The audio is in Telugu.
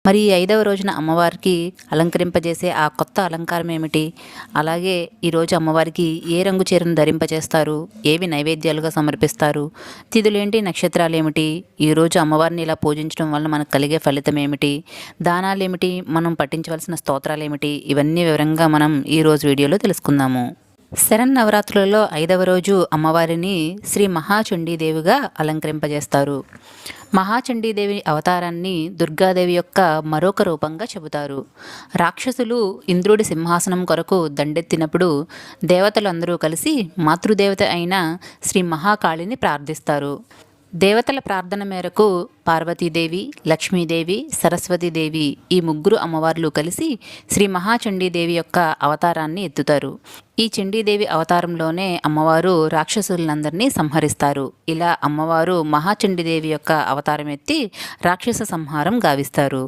మరి ఈ 5వ రోజున అమ్మవారికి అలంకరింపజేసే ఆ కొత్త అలంకారం ఏమిటి? అలాగే ఈరోజు అమ్మవారికి ఏ రంగు చీరను ధరింపజేస్తారు? ఏవి నైవేద్యాలుగా సమర్పిస్తారు? తిథులేంటి? నక్షత్రాలేమిటి? ఈరోజు అమ్మవారిని ఇలా పూజించడం వల్ల మనకు కలిగే ఫలితం ఏమిటి? దానాలేమిటి? మనం పఠించవలసిన స్తోత్రాలేమిటి? ఇవన్నీ వివరంగా మనం ఈరోజు వీడియోలో తెలుసుకుందాము. శరన్నవరాత్రులలో 5వ రోజు అమ్మవారిని శ్రీ మహాచండీదేవిగా అలంకరింపజేస్తారు. మహాచండీదేవి అవతారాన్ని దుర్గాదేవి యొక్క మరొక రూపంగా చెబుతారు. రాక్షసులు ఇంద్రుడి సింహాసనం కొరకు దండెత్తినప్పుడు దేవతలందరూ కలిసి మాతృదేవత అయిన శ్రీ మహాకాళిని ప్రార్థిస్తారు. దేవతల ప్రార్థన మేరకు పార్వతీదేవి, లక్ష్మీదేవి, సరస్వతీదేవి ఈ ముగ్గురు అమ్మవార్లు కలిసి శ్రీ మహాచండీదేవి యొక్క అవతారాన్ని ఎత్తుతారు. ఈ చండీదేవి అవతారంలోనే అమ్మవారు రాక్షసులందరినీ సంహరిస్తారు. ఇలా అమ్మవారు మహాచండీదేవి యొక్క అవతారం ఎత్తి రాక్షస సంహారం గావిస్తారు.